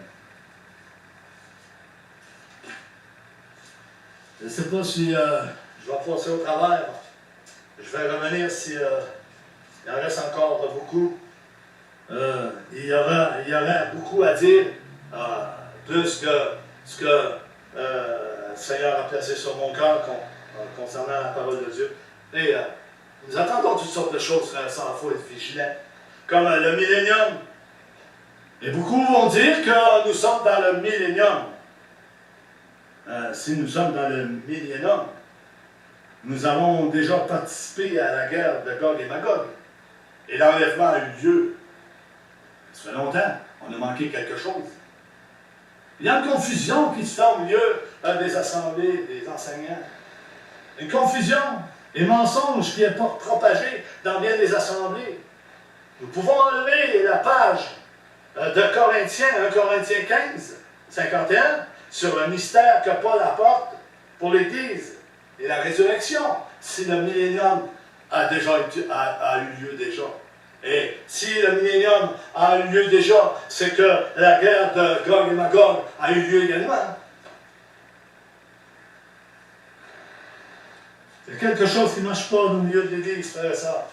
Je ne sais pas si je vais passer au travers. Je vais revenir si il en reste encore beaucoup. Il y aurait beaucoup à dire, plus que ce que le Seigneur a placé sur mon cœur concernant la parole de Dieu. Et nous attendons toutes sortes de choses, frères et sœurs, il faut être vigilant. Comme le millénium. Et beaucoup vont dire que nous sommes dans le millénium. Si nous sommes dans le millénium, nous avons déjà participé à la guerre de Gog et Magog. Et l'enlèvement a eu lieu. Ça fait longtemps. On a manqué quelque chose. Il y a une confusion qui se fait au milieu des assemblées, des enseignants. Une confusion et mensonge qui est propagé dans bien des assemblées. Nous pouvons enlever la page de Corinthiens, 1 Corinthiens 15, 51, sur le mystère que Paul apporte pour l'Église et la résurrection, si le millénium a eu lieu déjà. Et si le millénium a eu lieu déjà, c'est que la guerre de Gog et Magog a eu lieu également. Il y a quelque chose qui ne marche pas au milieu de l'Église, frères et sœurs.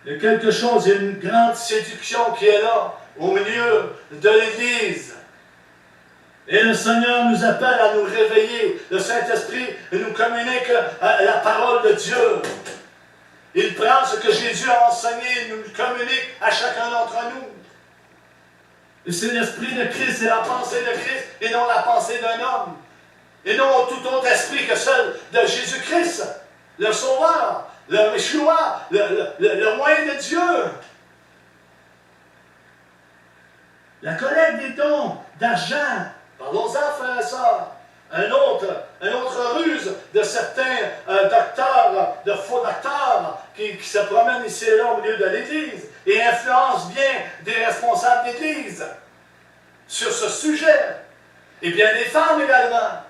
Il y a quelque chose, il y a une grande séduction qui est là, au milieu de l'Église. Et le Seigneur nous appelle à nous réveiller. Le Saint-Esprit nous communique la parole de Dieu. Il prend ce que Jésus a enseigné, il nous le communique à chacun d'entre nous. Et c'est l'esprit de Christ, c'est la pensée de Christ, et non la pensée d'un homme. Et non tout autre esprit que celle de Jésus-Christ, le Sauveur, le Yeshua, le moyen de Dieu. La collecte des dons d'argent, parlons-en, frères et sœurs. une autre ruse de certains docteurs, de faux docteurs, qui se promènent ici et là au milieu de l'Église et influencent bien des responsables d'Église sur ce sujet. Et bien des femmes également.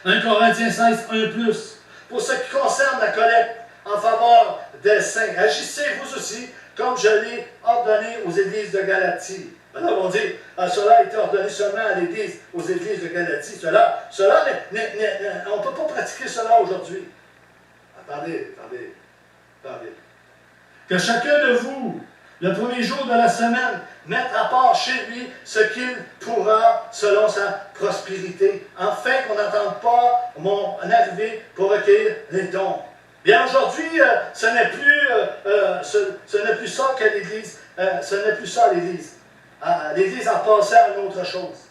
1 Corinthiens 16, 1 plus. Pour ce qui concerne la collecte en faveur des saints, agissez vous aussi comme je l'ai ordonné aux églises de Galatie. Alors on dit, cela a été ordonné seulement aux églises de Galatie. On ne peut pas pratiquer cela aujourd'hui. Attendez. Que chacun de vous, le premier jour de la semaine, mette à part chez lui ce qu'il pourra selon sa prospérité, afin qu'on n'attende pas mon arrivée pour recueillir les dons. Bien aujourd'hui, ce n'est plus ça que l'Église, ce n'est plus ça l'Église. L'Église a passé à une autre chose,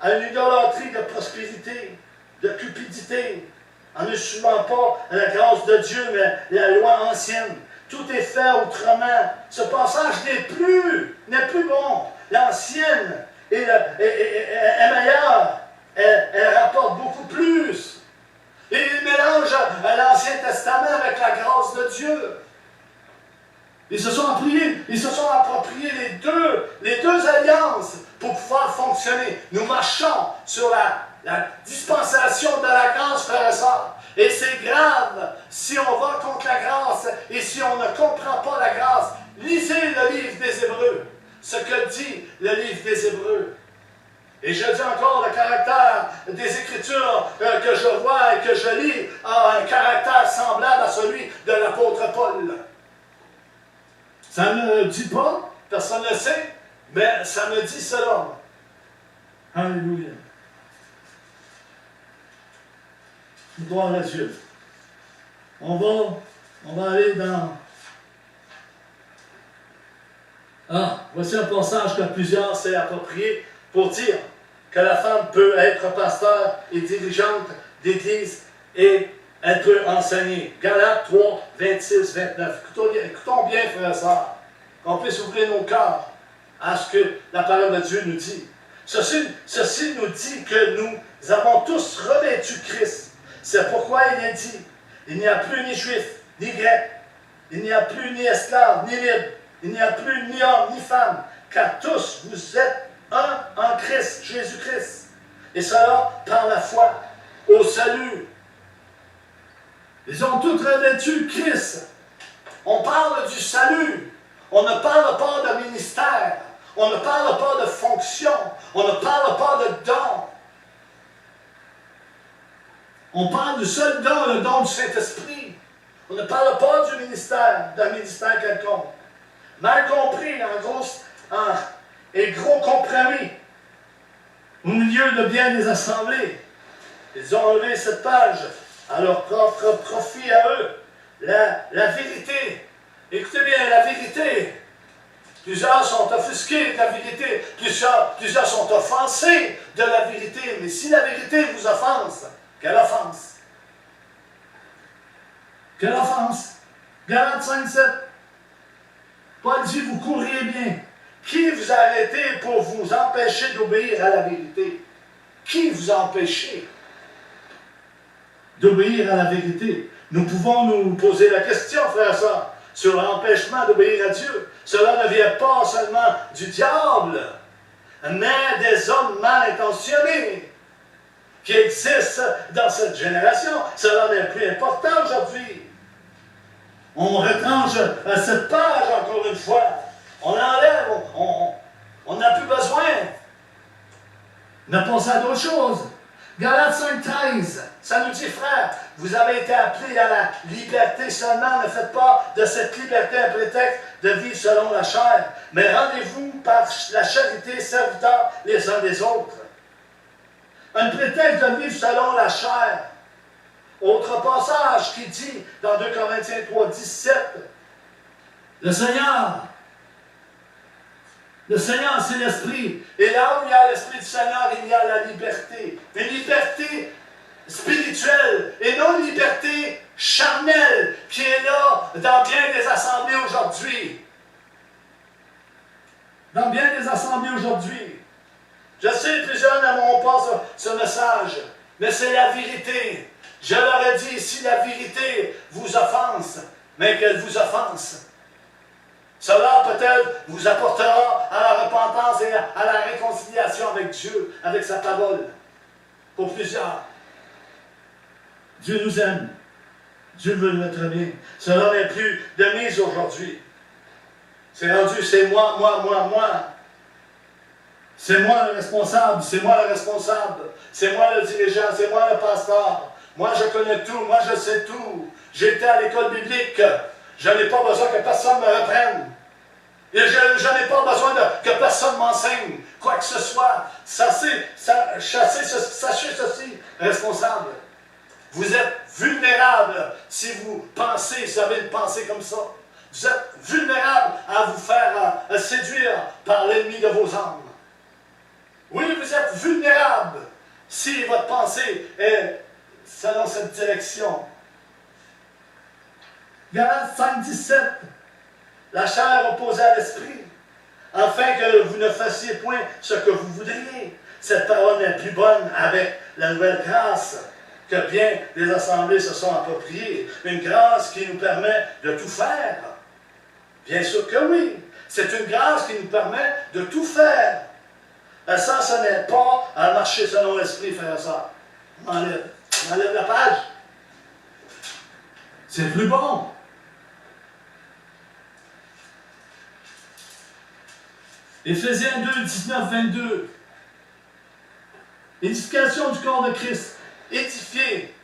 à une idolâtrie de prospérité, de cupidité, en ne suivant pas la grâce de Dieu, mais la loi ancienne. Tout est fait autrement. Ce passage n'est plus bon. L'ancienne est meilleure. Elle rapporte beaucoup plus. Et il mélange l'Ancien Testament avec la grâce de Dieu. Ils se sont appropriés les deux alliances pour pouvoir fonctionner. Nous marchons sur la dispensation de la grâce, frères et sœurs. Et c'est grave si on va contre la grâce et si on ne comprend pas la grâce. Lisez le livre des Hébreux, ce que dit le livre des Hébreux. Et je dis encore, le caractère des Écritures que je vois et que je lis a un caractère semblable à celui de l'apôtre Paul. Ça ne dit pas, personne ne le sait, mais ça me dit cela. Alléluia. Gloire à Dieu. On va aller dans... voici un passage que plusieurs s'est approprié pour dire que la femme peut être pasteur et dirigeante d'église et elle peut enseigner. Galates 3, 26, 29. Écoutons bien, frères et sœurs, qu'on puisse ouvrir nos cœurs à ce que la parole de Dieu nous dit. Ceci nous dit que nous avons tous revêtu Christ. C'est pourquoi il est dit, il n'y a plus ni juif, ni grec, il n'y a plus ni esclave, ni libre, il n'y a plus ni homme, ni femme, car tous vous êtes un en Christ, Jésus-Christ. Et cela par la foi, au salut. Ils ont tous revêtu Christ. On parle du salut. On ne parle pas de ministère. On ne parle pas de fonction. On ne parle pas de don. On parle du seul don, le don du Saint-Esprit. On ne parle pas du ministère, d'un ministère quelconque. Mal compris, et gros compromis au milieu de bien des assemblées. Ils ont enlevé cette page à leur propre profit à eux. La vérité. Écoutez bien, la vérité. Plusieurs sont offusqués de la vérité. Plusieurs sont offensés de la vérité. Mais si la vérité vous offense, quelle offense? Quelle offense? Galates 5, 7. Paul dit, vous courriez bien. Qui vous a arrêté pour vous empêcher d'obéir à la vérité? Qui vous a empêché d'obéir à la vérité? Nous pouvons nous poser la question, frères et sœurs, sur l'empêchement d'obéir à Dieu. Cela ne vient pas seulement du diable, mais des hommes mal intentionnés qui existent dans cette génération. Cela n'est plus important aujourd'hui. On retranche cette page encore une fois. On l'enlève, on n'a plus besoin. On a pensé à d'autres choses. Galates 5,13, ça nous dit, frère, vous avez été appelés à la liberté seulement. Ne faites pas de cette liberté un prétexte de vivre selon la chair, mais rendez-vous par la charité serviteurs les uns des autres. Un prétexte de vivre selon la chair. Autre passage qui dit dans 2 Corinthiens 3, 17, le Seigneur, c'est l'Esprit. Et là où il y a l'Esprit du Seigneur, il y a la liberté. Une liberté spirituelle et non une liberté charnelle qui est là dans bien des assemblées aujourd'hui. Dans bien des assemblées aujourd'hui. Je sais, plusieurs n'aimeront pas ce message, mais c'est la vérité. Je leur ai dit, si la vérité vous offense, mais qu'elle vous offense, cela peut-être vous apportera à la repentance et à la réconciliation avec Dieu, avec sa parole. Pour plusieurs. Dieu nous aime. Dieu veut notre bien. Cela n'est plus de mise aujourd'hui. C'est rendu, c'est moi. C'est moi le responsable, c'est moi le responsable. C'est moi le dirigeant, c'est moi le pasteur. Moi je connais tout, moi je sais tout. J'étais à l'école biblique. Je n'ai pas besoin que personne me reprenne. Et je n'ai pas besoin que personne m'enseigne quoi que ce soit. Sachez ceci, responsable. Vous êtes vulnérable si vous pensez, vous avez une pensée comme ça. Vous êtes vulnérable à vous faire séduire par l'ennemi de vos âmes. Oui, vous êtes vulnérable si votre pensée est selon cette direction. Galates 5,17. La chair opposée à l'esprit, afin que vous ne fassiez point ce que vous voudriez. Cette parole n'est plus bonne avec la nouvelle grâce que bien des assemblées se sont appropriées. Une grâce qui nous permet de tout faire. Bien sûr que oui. C'est une grâce qui nous permet de tout faire. Ça, ce n'est pas à marcher selon l'esprit, frère et sœur. On enlève la page. C'est plus bon. Éphésiens 2, 19, 22. Édification du corps de Christ. Édifier,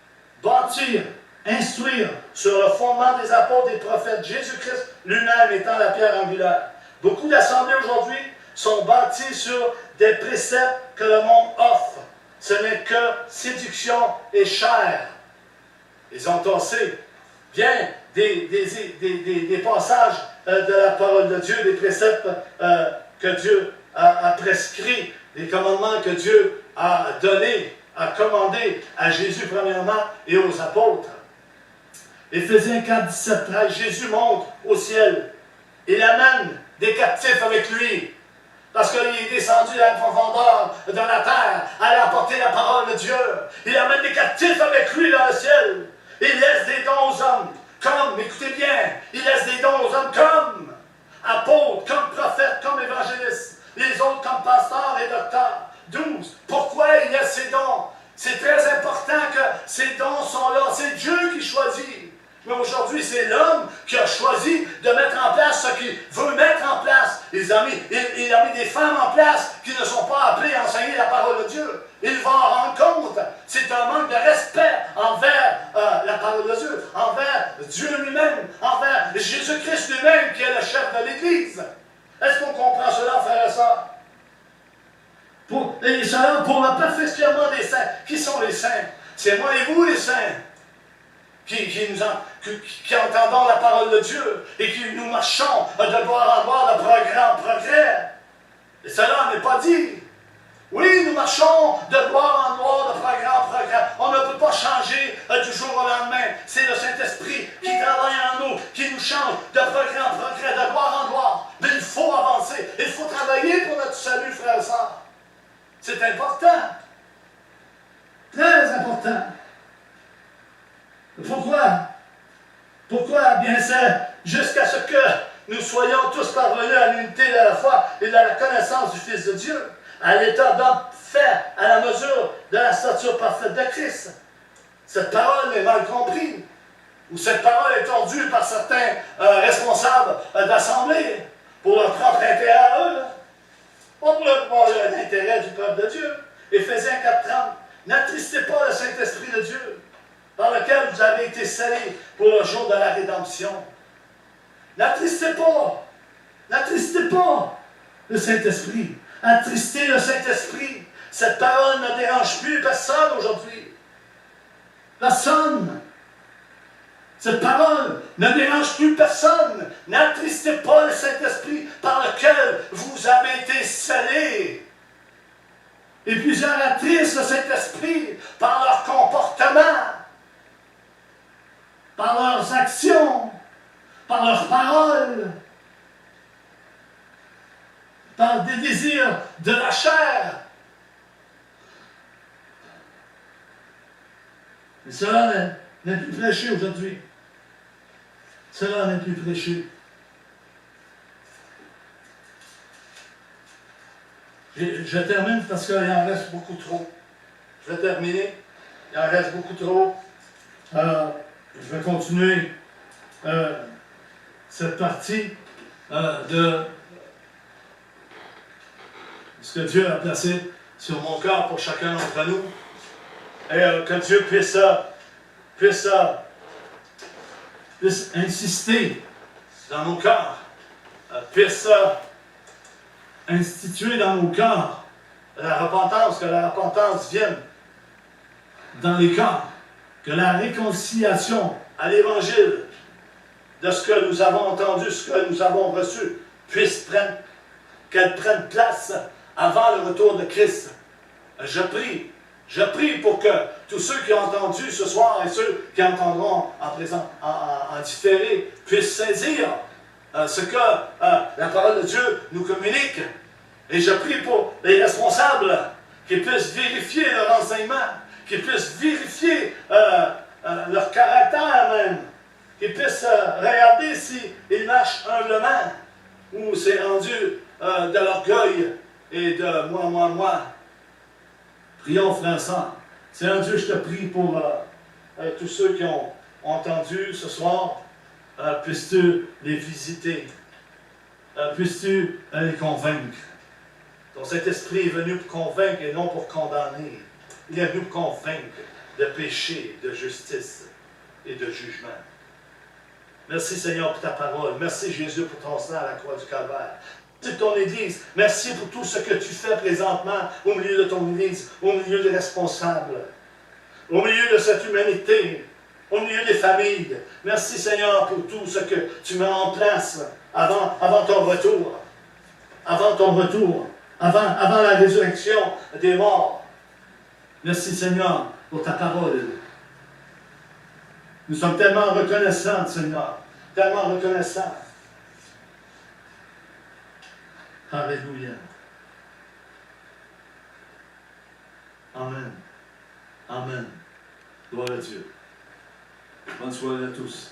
bâtir, instruire sur le fondement des apôtres et des prophètes, Jésus-Christ lui-même étant la pierre angulaire. Beaucoup d'assemblées aujourd'hui sont bâties sur des préceptes que le monde offre. Ce n'est que séduction et chair. Ils ont tassé bien des passages de la parole de Dieu, des préceptes que Dieu a prescrits, des commandements que Dieu a donnés, a commandés à Jésus premièrement et aux apôtres. Éphésiens 4, 17, 13, Jésus monte au ciel. Il amène des captifs avec lui. Parce qu'il est descendu à la profondeur de la terre, à aller apporter la parole de Dieu. Il amène des captifs avec lui dans le ciel. Il laisse des dons aux hommes, comme, écoutez bien, il laisse des dons aux hommes comme apôtres, comme prophètes, comme évangélistes, les autres comme pasteurs et docteurs. 12. Pourquoi il laisse ces dons? C'est très important que ces dons sont là. C'est Dieu qui choisit. Mais aujourd'hui, c'est l'homme qui a choisi de mettre en place ce qu'il veut mettre en place. Il a mis des femmes en place qui ne sont pas appelées à enseigner la parole de Dieu. Il va en rendre compte. C'est un manque de respect envers la parole de Dieu, envers Dieu lui-même, envers Jésus-Christ lui-même qui est le chef de l'Église. Est-ce qu'on comprend cela, frères et sœurs? Et cela pour le perfectionnement des saints. Qui sont les saints? C'est moi et vous les saints. Qui entendons la parole de Dieu et qui nous marchons de gloire en gloire, de progrès en progrès. Et cela n'est pas dit. Oui, nous marchons de gloire en gloire, de progrès en progrès. On ne peut pas changer du jour au lendemain. C'est le Saint-Esprit qui travaille en nous, qui nous change de progrès en progrès, de gloire en gloire. Mais il faut avancer. Il faut travailler pour notre salut, frères et sœurs. C'est important. Très important. Pourquoi? Pourquoi? Bien c'est jusqu'à ce que nous soyons tous parvenus à l'unité de la foi et de la connaissance du Fils de Dieu, à l'état d'homme fait à la mesure de la stature parfaite de Christ. Cette parole est mal comprise, ou cette parole est tordue par certains responsables d'assemblée pour leur propre intérêt à eux, pas pour l'intérêt du peuple de Dieu. Éphésiens 4,30. N'attristez pas le Saint-Esprit de Dieu, par lequel vous avez été scellés pour le jour de la rédemption. N'attristez pas le Saint-Esprit. Attristez le Saint-Esprit. Cette parole ne dérange plus personne aujourd'hui. Personne. Cette parole ne dérange plus personne. N'attristez pas le Saint-Esprit par lequel vous avez été scellés. Et plusieurs attristent le Saint-Esprit par leur comportement, par leurs actions, par leurs paroles, par des désirs de la chair, Et cela n'est plus prêché aujourd'hui. Cela n'est plus prêché. Je termine parce qu'il en reste beaucoup trop. Je vais terminer. Il en reste beaucoup trop. Je vais continuer cette partie de ce que Dieu a placé sur mon cœur pour chacun d'entre nous. Et que Dieu puisse insister dans nos cœurs, puisse instituer dans nos cœurs la repentance, que la repentance vienne dans les cœurs, que la réconciliation à l'Évangile de ce que nous avons entendu, ce que nous avons reçu, qu'elle prenne place avant le retour de Christ. Je prie pour que tous ceux qui ont entendu ce soir et ceux qui entendront en différé puissent saisir ce que la parole de Dieu nous communique. Et je prie pour les responsables qui puissent vérifier leur enseignement, qui puissent vérifier leur caractère même, qui puissent regarder s'ils marchent humblement ou c'est rendu de l'orgueil et de moi. Prions, frères et sœurs. Seigneur Dieu, je te prie pour tous ceux qui ont entendu ce soir. Puisses-tu les visiter? Puisses-tu les convaincre? Ton Saint-Esprit est venu pour convaincre et non pour condamner. Il est venu pour convaincre de péché, de justice et de jugement. Merci Seigneur pour ta parole. Merci Jésus pour ton sang à la croix du Calvaire. Merci pour ton Église. Merci pour tout ce que tu fais présentement au milieu de ton Église, au milieu des responsables, au milieu de cette humanité, au milieu des familles. Merci Seigneur pour tout ce que tu mets en place avant ton retour. Avant ton retour. Avant la résurrection des morts. Merci Seigneur pour ta parole. Nous sommes tellement reconnaissants, Seigneur. Tellement reconnaissants. Alléluia. Amen. Amen. Gloire à Dieu. Bonne soirée à tous.